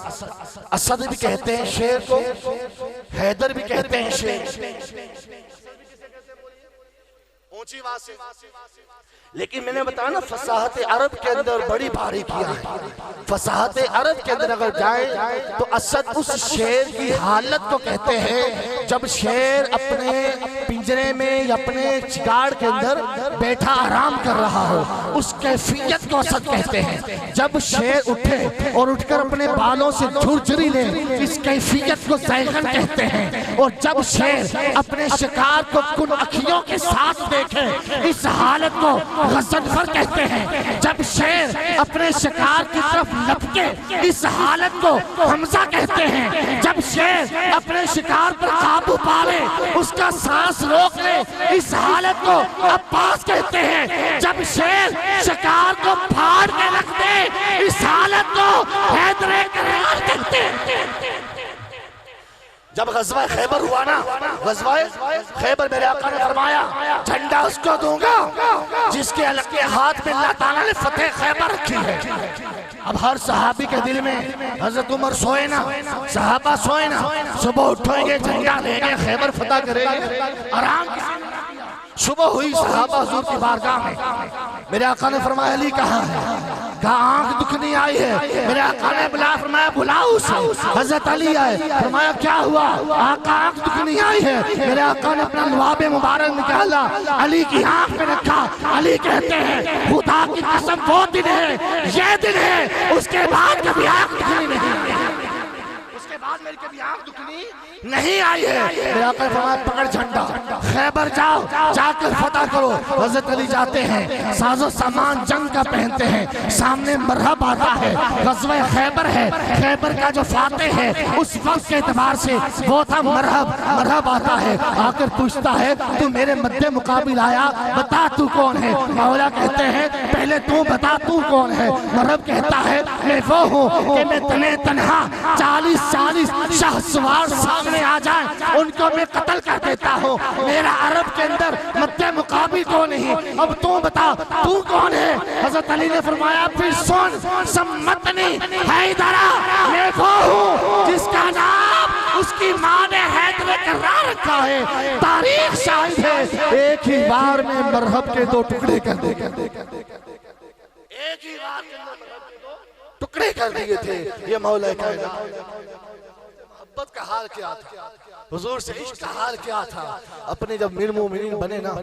असद भी कहते हैं शेर को, हैदर भी कहते हैं शेर, ऊंची आवाज से। लेकिन मैंने बताया ना फसाहत अरब के अंदर बड़ी बारीकियां हैं। फसाहत अरब के अंदर अगर जाए तो असद उस शेर की हालत को कहते हैं जब शेर अपने पिंजरे में या अपने चिगाड़ के अंदर बैठा आराम कर रहा हो, उस कैफियत को असद कहते हैं। जब शेर उठे और उठकर अपने बालों से झुरझुरी ले, इस कैफियत को ज़ैगन कहते हैं। और जब शेर अपने शिकार को कुन अखियों के साथ देखे, इस हालत को गज़नफर कहते हैं। जब शेर अपने शिकार की तरफ लपके, इस हालत को हमजा कहते हैं। जब शेर अपने शिकार पर काबू पाले, उसका सांस रोक ले, इस हालत को अब्बास कहते हैं। जब शेर शिकार को फाड़ के रख दे, इस हालत को हैदरे करार कहते हैं। जब गज़वा खैबर हुआ ना, गज़वा खैबर मेरे आका ने फरमाया झंडा उसको दूंगा जिसके के हाथ में अल्लाह ताला ने फतेह खैबर रखी है। अब हर सहाबी के दिल में हजरत उमर सोए ना, सहाबा सोए ना, सुबह उठेंगे झंडा लेंगे खैबर फतह करेंगे, आराम। सुबह हुई सहाबा हुजूर की बारगाह में, मेरे आका ने फरमाया अली कहाँ है? कहा आंख दुखनी आई है। मेरे आका ने बुला, फरमाया बुलाओ उसे। हजरत अली आए, फरमाया क्या हुआ? आका आंख दुखनी आई है। मेरे आका ने अपना लुआब मुबारक निकाला, अली की आंख में रखा। अली कहते हैं खुदा की कसम वो दिन है, ये दिन है, उसके बाद कभी आंख दुखनी नहीं है, उसके बाद मेरी कभी आंख दुखनी नहीं आई है। मेरे आका ने फरमाया पकड़ झंडा, खैबर जाओ, जाकर फतह करो। हजरत अली जाते हैं, साजो सामान जंग का पहनते हैं, सामने मरहब आता है, गज़वा खैबर है। खैबर का जो फातेह है उस वक्त के एतबार से वो था मरहब। मरहब आता है, आकर पूछता है तू मेरे मध्य मुकाबिल आया, बता तू कौन है? मौला कहते हैं पहले तू बता तू कौन है? मरहब कहता है मैं वो हूँ कि मैं तने तनहा 40 शाहसवार सामने आ जाए उनको मैं कत्ल कर देता हूँ। मेरा अरब के अंदर मध्य मुकाबिल को नहीं, अब तू बता तू कौन है? हजरत अली ने फरमाया फिर सुन, सम्मतनी हैदरा, मैं वो हूँ जिसका नाम उसकी माँ ने हैदर करार रखा है। तारीख शाहिद है एक ही बार में मरहब के 2 टुकड़े कर दे, एक ही बार के अंदर टुकड़े कर दिए थे। ये मौला कायनात मोहब्बत का हाल क्या था, हुजूर से इश्क का हाल क्या था। अपने जब मीर मोमिनीन बने ना,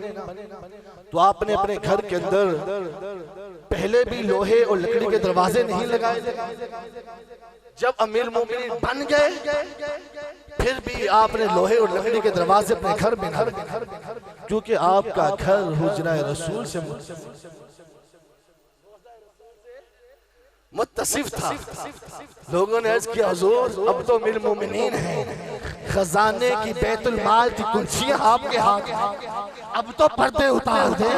तो आपने अपने घर के अंदर पहले भी लोहे और लकड़ी के दरवाजे नहीं लगाए। जब अमीर मोमिनीन बन गए फिर भी आपने लोहे और लकड़ी के दरवाजे अपने घर में ना, क्योंकि आपका घर हुजरा रसूल से मुत्तसिफ था। लोगों ने अर्ज किया हुजूर अब तो अमीर मोमिनीन है, खजाने की बैतुल माल की कुंजियां आपके हाथ, अब तो पर्दे उतार दे।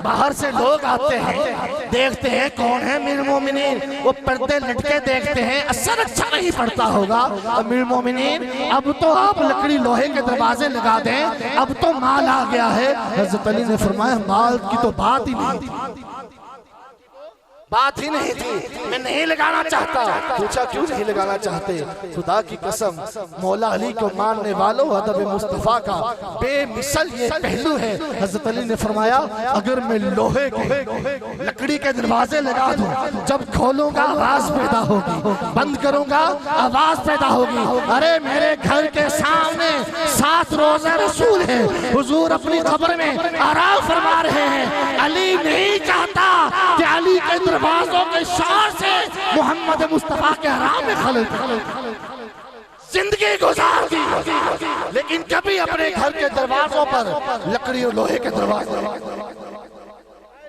बाहर से लोग आते हैं, देखते हैं कौन है अमीर मोमिनीन, वो पर्दे लटके देखते हैं, असर अच्छा नहीं पड़ता होगा। अमीर मोमिनीन अब तो आप लकड़ी लोहे के दरवाजे लगा दें, अब तो माल आ गया है। हजरत अली ने फरमाया माल की तो बात ही नहीं थी, बात ही नहीं थी, मैं नहीं लगाना चाहता। पूछा क्यों नहीं लगाना चाहते? खुदा की कसम, मौला अली को मानने वालों अदब मुस्तफा का बेमिसल ये पहलू है। हजरत अली ने फरमाया, अगर मैं लोहे के लकड़ी के दरवाजे लगा दूं, जब खोलूंगा आवाज पैदा होगी, बंद करूंगा आवाज पैदा होगी। अरे मेरे घर के सामने 7 रोज़े रसूल है, हुजूर अपनी कब्र में आराम फरमा रहे हैं। अली नहीं चाहता कि अली के दरवाजों के शोर से मोहम्मद मुस्तफा के आराम में खलल जिंदगी गुजार दी, लेकिन कभी अपने घर के दरवाजों पर लकड़ी और लोहे के दरवाजे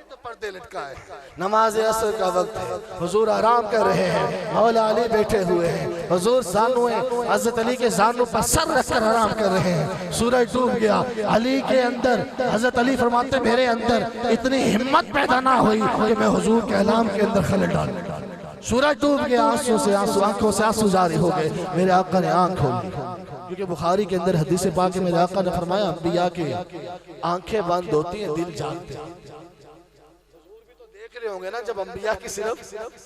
तो पर्दे लटकाए। नमाज असर का वक्त है, हुजूर आराम कर रहे हैं, मौला अली बैठे हुए हैं, हुजूर जानुए हजरत अली के जानू पर सर रखकर आराम कर रहे हैं। सूरज डूब गया, अली के अंदर, हजरत अली फरमाते मेरे अंदर इतनी हिम्मत पैदा ना हुई कि मैं हुजूर के अलाम के अंदर खलल डाल। सूरज डूब गया, आंसू से आंसू, आंखों से आंसू जारी हो गए। मेरे आका ने आंख खोली, क्योंकि बुखारी के अंदर हदीस पाक में मेरे आका ने फरमाया, अंबिया की आंखें बंद होती हैं, दिल जागते हैं। देख रहे होंगे ना, जब अंबिया की सिर्फ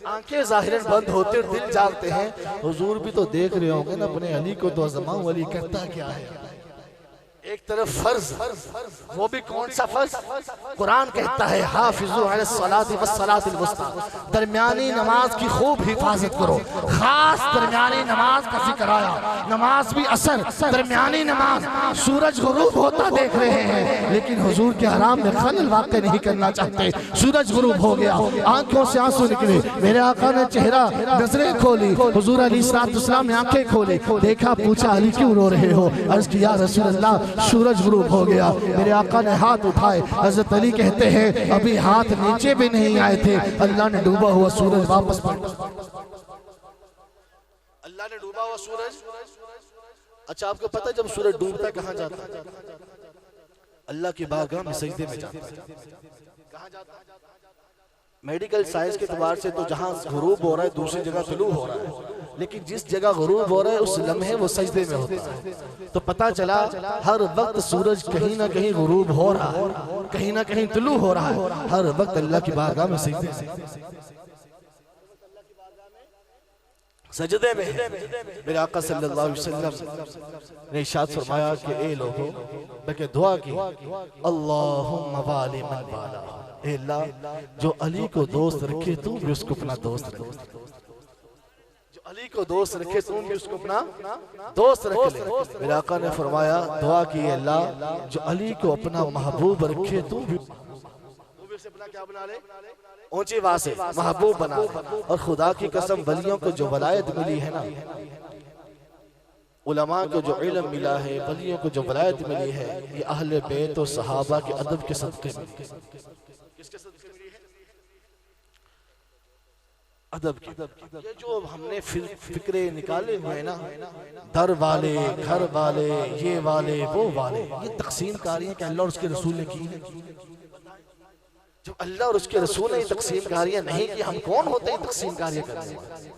आंखें जाहिरन बंद होते और दिल जागते हैं, हुजूर भी तो देख रहे होंगे ना अपने अली को। तो अज़माउ अली करता क्या है? एक तरफ फर्ज, वो भी कौन सा फर्ज? कुरान कहता है हाफिजू अला सलाति वस्सलातिल वुस्ता, दरमियानी नमाज की खूब हिफाजत करो। खास दरमियानी नमाज का जिक्र आया, नमाज भी असर, दरमियानी नमाज। सूरज गुरूब होता देख रहे हैं, लेकिन हुजूर के आराम में खलल वाक़ नहीं करना चाहते। सूरज गुरूब हो गया, आंखों से आंसू निकले। मेरे आका ने चेहरा, नजरें खोली, हुजूर अलैहिस्सलाम ने आंखें खोली, देखा, पूछा अली क्यों रो रहे हो? अर्ज किया रसूल अल्लाह सूरज गुरूब हो गया। मेरे आका ने हाथ उठाए, हजरत अली कहते हैं अभी हाथ नीचे भी नहीं आए थे, अल्लाह ने डूबा हुआ सूरज वापस पलटा। अल्लाह ने डूबा हुआ सूरज। अच्छा, आपको पता है जब सूरज डूबता है कहां जाता है? अल्लाह की बारगाह में सजदे में जाता है। कहां जाता है? मेडिकल साइंस के एतबार से तो जहां गुरूब हो रहा है दूसरी जगह तुलू हो रहा है, लेकिन जिस जगह गुरूब हो रहा है उस लम्हे वो सजदे में होता है। तो पता चला हर वक्त सूरज कहीं ना कहीं गुरूब हो रहा है, कहीं ना कहीं तुलू हो रहा है, हर वक्त अल्लाह की बारगाह में सजदे में। मेरे आका सल्लल्लाहु अलैहि वसल्लम ने इरशाद फरमाया कि ए लोगों, बल्कि दुआ की, अल्लाहुम्मा वाली मन वाला, ए अल्लाह जो अली को दोस्त रखे तू भी उसको अपना दोस्त रखे, जो अली को दोस्त रखे तू भी उसको अपना दोस्त रख ले। मेरे आका ने फरमाया, दुआ की, अल्लाह जो अली को अपना महबूब रखे तू भी उसे अपना क्या बना ले? ऊंची आवाज से महबूब बना ले। और खुदा की कसम, वलियों को जो वलायत मिली है ना, उलमा को जो इल्म मिला है, वलियों को जो वलायत मिली है, ये अहले बैत और सहाबा के अदब के सदके में। किसके सदके मिली है? अदब की। ये जो हमने फिक्रे निकाले हुए ना, दर वाले, घर वाले, ये वाले, वो वाले, ये तकसीम कारियां क्या अल्लाह और उसके रसूल ने की है? जब अल्लाह और उसके रसूल ने तकसीम कारियां नहीं की, हम कौन होते हैं तकसीम कारियां करने वाले?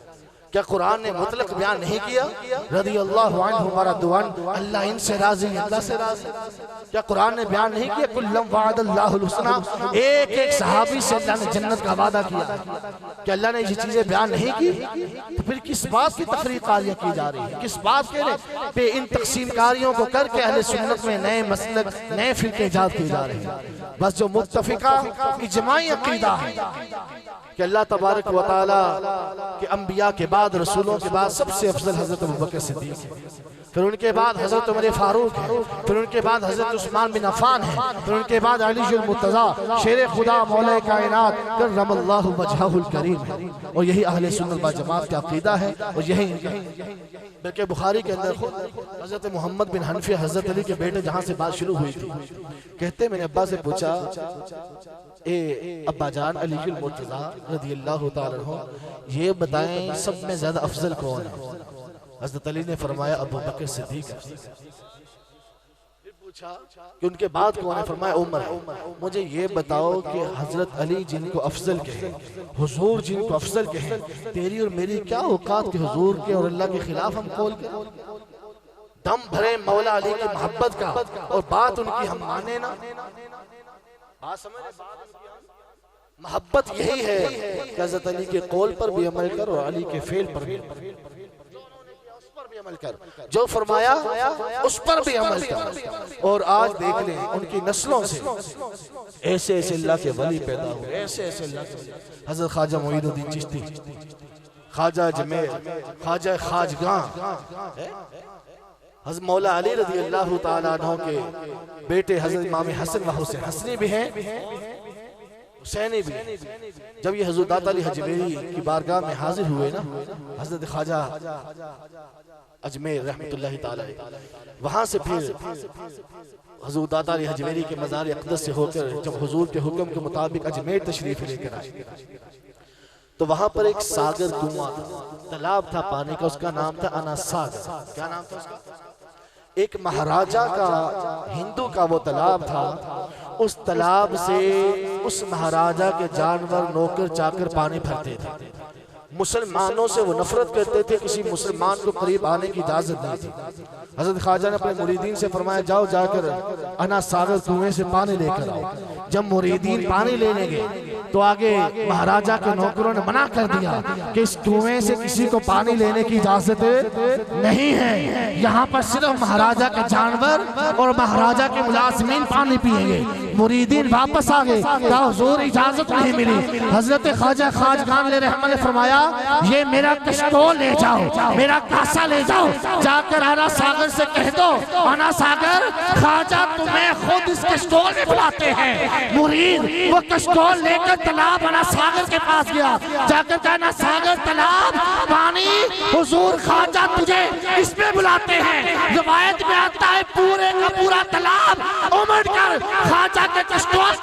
क्या कुरान ने मुतलक बयान नहीं किया रज़ी अल्लाहु अन्हु व रदवान, अल्लाह इनसे राजी है, अल्लाह से राजी? क्या कुरान ने बयान नहीं किया कुल्लम वअदल्लाहुल हुस्ना, एक एक सहाबी से अल्लाह ने जन्नत का वादा किया? क्या अल्लाह ने ये चीजें बयान नहीं की? तो फिर किस बात की तफरीकारियां की जा रही है? किस बात के लिए इन तकसीम कारियों को करके अहले सुन्नत में नए मसलक, नए फिरके इजाद किए जा रहे हैं? बस जो मुत्तफिका इजमाई अकीदा है कि अल्लाह तबारक व तआला के अंबिया के बाद, रसूलों के बाद सबसे अफजल हजरत अबू बकर सिद्दीक है, फिर उनके बाद हजरत उमर फारूक है, फिर उनके बाद हजरत उस्मान बिन अफ़ान है, फिर उनके बाद अलीजुल मुर्तज़ा शेर खुदा मौला कायनात करमल्लाहु वजहुल करीम है। और यही अहले सुन्नत व जमात का अकीदा है। और यही बल्कि बुखारी के अंदर हजरत मोहम्मद बिन हनफिया, हजरत अली के बेटे, जहाँ से बात शुरू हुई थी, कहते मैंने अब्बा से पूछा, ए अब्बा जान अलीजुल मुर्तज़ा रज़ियल्लाहु तआला अन्हु, ये बताएं सब में ज्यादा अफजल कौन है? हज़रत अली ने फरमाया अबू बकर सिद्दीक। फिर पूछा कि उनके बाद कौन है? फरमाया उमर है। मुझे ये बताओ कि हजरत अली जिनको अफजल कहे, हुजूर जिनको अफजल कहे, तेरी और मेरी क्या औकात के हुजूर के और अल्लाह के खिलाफ हम खोल के दम भरे मौला अली की मोहब्बत का और बात उनकी हम माने ना? बात समझ, मोहब्बत यही है कि हज़रत अली के कौल पर भी अमल कर और अली के फेल पर भी अमल कर, जो फरमाया उस पर भी अमल कर। और आज देख लें उनकी नस्लों से ऐसे ऐसे अल्लाह के वली पैदा हुए, ऐसे ऐसे अल्लाह के वली। हज़रत ख्वाजा मोइनुद्दीन चिश्ती, ख्वाजा अजमेर, ख्वाजा खाजगां, हज़रत मौला अली रज़ी अल्लाह तआला अन्हु के बेटे हज़रत इमाम हसन व हुसैन, हसनी भी हैं हुसैनी भी। जब ये हज़रत दाता अली हजवेरी की बारगाह में हाजिर हुए ना हज़रत ख्वाजा अजमेर रहमतुल्लाहि ताला, वहां से फिर हज़रत दाता अली हजवेरी के मज़ार अक़दस से होकर जब हुजूर के हुक्म के मुताबिक अजमेर तशरीफ लेकर आए तो वहां पर एक सागर कुआं था, तालाब था पानी का, उसका नाम था अना सागर। क्या नाम था उसका? एक महाराजा का, हिंदू का वो तालाब था। उस तालाब से उस महाराजा के जानवर नौकर चाकर पानी भरते थे। मुसलमानों से वो नफरत करते थे, किसी मुसलमान को करीब आने की इजाजत नहीं थी। हजरत ख्वाजा ने अपने मुरीदीन से फरमाया जाओ जाकर अना सागर कुएं से पानी लेकर आओ। जब मुरीदीन पानी लेने गए तो आगे महाराजा के नौकरों ने मना कर दिया कि इस कुएं से किसी को पानी लेने की इजाजत नहीं है, यहाँ पर सिर्फ महाराजा के जानवर और महाराजा के मुलाजिमीन पानी पिएंगे। मुरीदीन वापस आ गए, कहा हुजूर इजाजत नहीं मिली। हजरत ख्वाजा खाजगान रहमत ने फरमाया ये मेरा कश्तोल ले जाओ, मेरा कासा ले जाओ, जाकर आना सागर से कह दो आना सागर ख्वाजा तुम्हें खुद इस कश्तोल में बुलाते हैं। मुरीद वो कश्तोल लेकर तालाब आना सागर के पास गया, जाकर कहना सागर तालाब पानी हुजूर ख्वाजा तुझे इसमें बुलाते हैं। रिवायत में आता है पूरे का पूरा तालाब उमड़ कर ख्वाजा के कश्तोल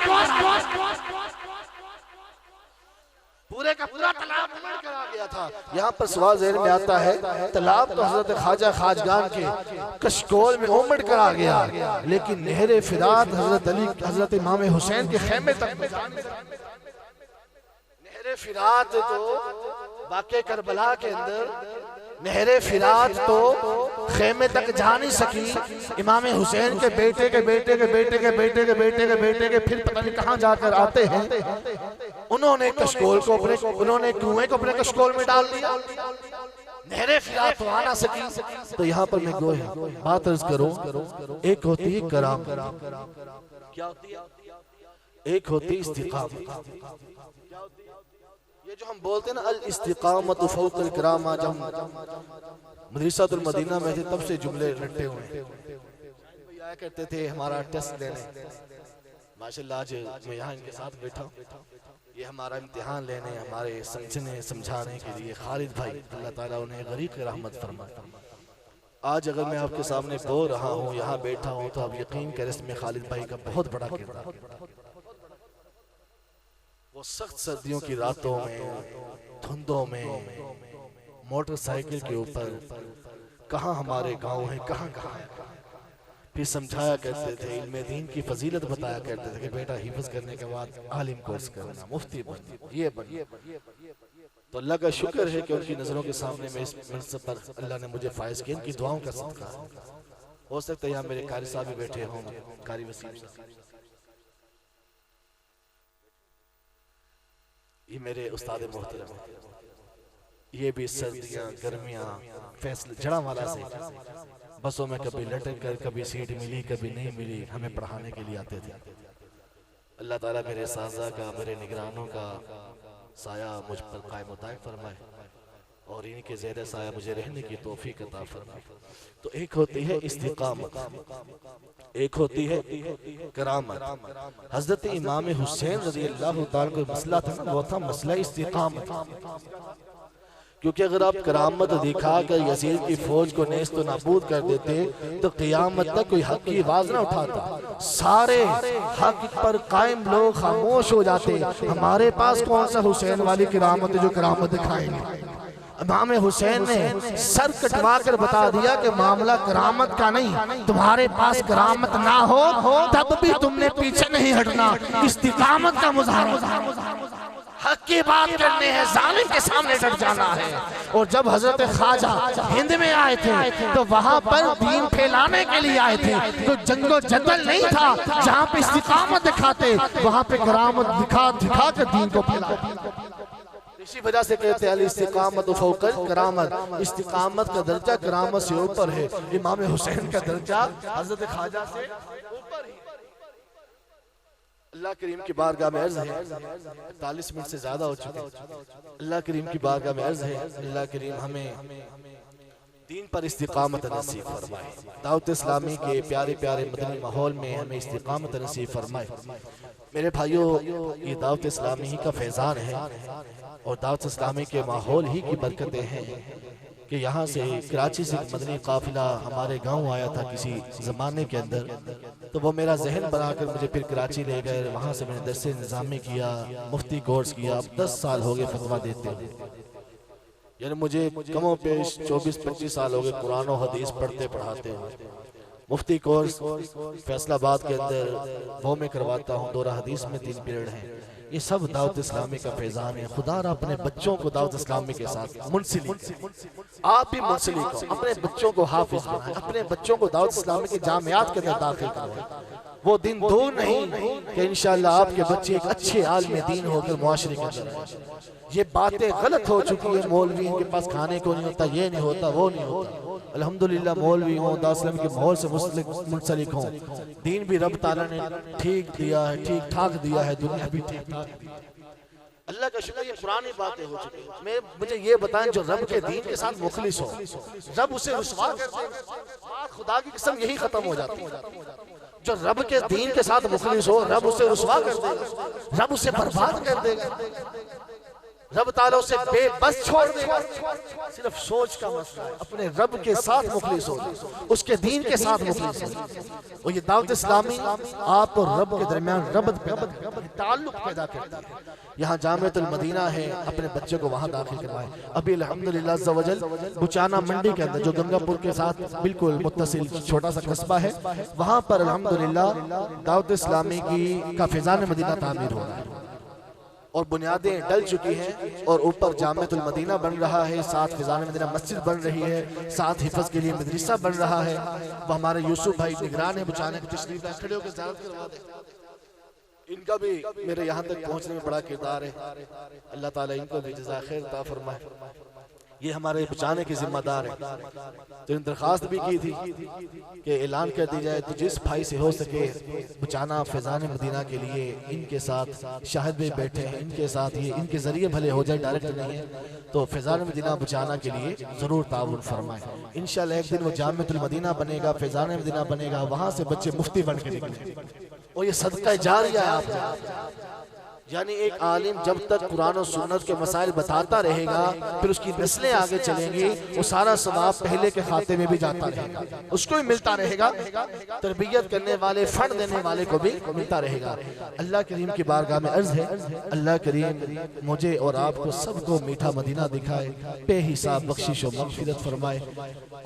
पूरे का पूरा तालाब उमड़ कर आ गया था। यहाँ पर सवाल ज़हन में आता है, तालाब तो हजरत ख्वाजा खाजगान के कशकोल में उमड़ कर आ गया, लेकिन नहरे फिरात हजरत अली हजरत इमाम हुसैन के खेमे तक नहरे फिरात तो वाक़े करबला के अंदर नहरे फिरात तो खेमे तक जा नहीं सकी। इमाम हुसैन के बेटे के बेटे के बेटे के बेटे के बेटे के बेटे के फिर पता नहीं कहाँ जाकर आते हैं। उन्होंने कशकोल को अपने उन्होंने कुएं को अपने कशकोल में डाल दिया। नहरे फिरात तो आ ना सकी। तो यहाँ पर मैं गोए बात अर्ज करो, एक होती है कराम, क्या होती है? एक होती इस्तिकामत। ये जो हम बोलते हैं ना अल इस्तिकामत फौकल करामा, जब मदरसातुल मदीना में थे तब से जुमले रटे हुए आया करते थे हमारा टेस्ट लेने। माशाल्लाह आज मैं यहाँ इनके साथ बैठा हूँ, ये हमारा इम्तिहान लेने, हमारे समझने समझाने के लिए खालिद भाई अल्लाह ताला उन्हें गरीब की रहमत फरमाए। आज अगर मैं आपके सामने बोल रहा हूँ, यहाँ बैठा हूँ, तो आप यकीन करें इसमें खालिद भाई का बहुत बड़ा किरदार। वो सख्त सर्दियों की रातों में, धुंधों में, मोटरसाइकिल के ऊपर कहाँ हमारे गांव है, कहाँ कहाँ है, फिर समझाया करते थे, इल्मे दीन की फजीलत बताया करते थे कि बेटा हिफ्ज़ करने के बाद आलिम कोर्स करना, मुफ्ती बनना, ये बन। तो अल्लाह का शुक्र है कि उनकी नज़रों के सामने मैं इस मंसब पर अल्लाह ने मुझे फायज़ किया, इनकी दुआओं का सदका। हो सकता है यहाँ मेरे कारी साहब भी बैठे हों, कारी वसीम साहब, ये मेरे उस्ताद मोहतरम, ये भी सर्दियाँ गर्मियाँ फैसले जड़ावाला से बसों में कभी लटक कर, कभी सीट मिली कभी नहीं मिली, हमें पढ़ाने के लिए आते थे। अल्लाह ताला मेरे साजा का, मेरे निगरानों का साया मुझ पर कायम दायम फरमाए और इनके ज़ेर साया मुझे रहने की तौफीक अता फरमाए। तो एक होती है इस्तिकामत, एक होती है करामत। हजरत इमाम हुसैन रज़ी अल्लाह ताला को मसला था ना, वो था मसला इस्तिकामत। क्योंकि अगर आप करामत दिखा कर यजीद की फौज को नेस्त तो नाबूद कर देते तो क़यामत तक कोई हक की आवाज ना उठाता, सारे हक पर कायम लोग खामोश हो जाते। हमारे पास कौन सा हुसैन वाली करामत है जो करामत दिखाएंगे? इमाम हुसैन ने सर कटवा कर बता दिया कि मामला करामत का नहीं, तुम्हारे पास करामत ना हो तब भी तुमने पीछे नहीं हटना, इस्तिकामत का मुजाहरा। हक की बात करने हैं, जालिम के सामने डट जाना है। और जब हजरत ख्वाजा हिंद में आए थे तो वहां पर दीन फैलाने के लिए आए थे। तो जंगो जदल नहीं था, जहां पे इस्तिकामत दिखाते वहां पे करामत दिखा दिखा कर दीन को फैलाते। इसी वजह से कहते हैं इस्तिकामत फौकल करामत, इस्तिकामत का दर्जा करामत से ऊपर है। इमाम हुसैन का दर्जा हजरत ख्वाजा से ऊपर ही। अल्लाह करीम की बारगाह में अर्ज है, 40 मिनट से ज्यादा हो चुके हैं। अल्लाह करीम की बारगाह में अर्ज है, अल्लाह करीम हमें दीन पर इस्तिकामत नसीब फरमाए। दावत इस्लामी के प्यारे प्यारे मदनी माहौल में हमें इस्तिकामत नसीब फरमाए। मेरे भाइयों, ये दावत इस्लामी ही का फैजान है और दावत इस्लामी के माहौल ही की बरकतें हैं कि यहाँ से कराची से मदनी काफिला हमारे गांव आया था किसी ज़माने के अंदर। तो वो मेरा जहन बनाकर मुझे फिर कराची ले गए, वहाँ से मैंने दरस निज़ामी किया, मुफ्ती कोर्स किया। अब 10 साल हो गए फतवा देते हुए, यानी मुझे कमो पेश 24-25 साल हो गए कुरान और हदीस पढ़ते पढ़ाते हुए। मुफ्ती कोर्स फैसलाबाद के अंदर वो मैं करवाता हूँ, दोरा हदीस में 3 पीरियड हैं। ये सब दावत इस्लामी का फैजान है। खुदा अपने बच्चों को दावत इस्लामी के साथ मुंसलिक, आप भी मुंसलिक हो, अपने बच्चों को हाफिज बनाएं, अपने बच्चों को दावत इस्लामी की जामियात के अंदर दाखिल करवाएं। वो दिन दूर नहीं कि इंशाअल्लाह आपके बच्चे एक अच्छे आलिम दीन होकर मुआशरे के अंदर आएं। ये बातें गलत हो चुकी है, मौलवी के पास खाने को नहीं होता, ये नहीं होता, वो नहीं होता। अल्हम्दुलिल्लाह मौलवी हों, दासलम के माहौल से मुंसलिक हों, दीन भी रब ताला ने ठीक दिया है, ठीक ठाक दिया है, दुनिया भी ठीक ठाक दी है। अल्लाह का शुक्र, ये पुरानी बातें हो चुकी हैं। मैं मुझे ये बताएं, जो रब के दीन के साथ मुखलिस हो, रब उसे रुसवा कर देगा। खुदा की कसम यही खत्म हो जाती है। जो रब के दीन के साथ मुखलिस हो, रब उसे रुसवा कर देगा, रब उसे बर्बाद कर देगा, रब ताला उसे बेबस छोड़ देगा। सिर्फ सोच का मसला है, अपने रब के साथ मुखलिस हो, उसके दीन के साथ मुखलिस हो। और ये दावत इस्लामी आप और रब के दरमियान ताल्लुक पैदा करती है। यहाँ जामिअतुल मदीना है, अपने बच्चे को वहाँ दाखिल करवाएं। अभी अल्हम्दुलिल्लाह अज़्ज़ा वजल बुचाना मंडी के अंदर, जो गंगापुर के साथ बिल्कुल मुत्तसिल छोटा सा कस्बा है, वहाँ पर अल्हम्दुलिल्लाह दावत इस्लामी की का फैज़ान मदीना तामीर हो रहा है और बुनियादें डल चुकी हैं। और ऊपर जामिअतुल मदीना बन रहा है, साथ फिजान मदीना मस्जिद बन रही है, साथ हिफ्ज़ के लिए मदरसा बन रहा है। वो हमारे यूसुफ भाई निगरान है, बुचाने की तशरीफ लाए, खड़े होकर ज़ियारत करवा दें। इनका भी मेरे यहाँ तक पहुँचने में बड़ा किरदार है। अल्लाह ताला इनको भी जज़ा खैर अता फरमाए। ये हमारे बचाने के जिम्मेदार है। तो इन दरख्वास्त भी की थी कि ऐलान कर दी जाए, तो जिस भाई से हो सके बचाना फैज़ान मदीना के लिए इनके साथ शाहिद भाई बैठे हैं, इनके साथ ये इनके जरिए भले हो जाए, डायरेक्ट नहीं है, तो फैज़ान मदीना बचाना के लिए जरूर ताउन फरमाएं। इंशाअल्लाह एक दिन वो जामिअतुल मदीना बनेगा, फैज़ान मदीना बनेगा, वहां से बच्चे मुफ्ती बन के निकलेंगे। और ये सदका जारिया है आप, यानी एक आलिम जब तक कुरान और सुन्नत के मसाइल बताता रहेगा, फिर उसकी नस्लें आगे चलेंगी, वो सारा सवाब पहले के खाते में भी जाता रहेगा, उसको भी मिलता रहेगा, तरबियत करने वाले फंड देने वाले को भी मिलता रहेगा। अल्लाह करीम की बारगाह में अर्ज है, अल्लाह करीम मुझे और आपको सबको मीठा मदीना दिखाए, बेहिसाब बख्शिश और मग़फ़िरत फरमाए।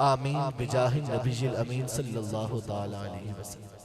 आमीन बिजाहिन नबीजिल अमीन सल्लल्लाहु तआला अलैहि वसल्लम।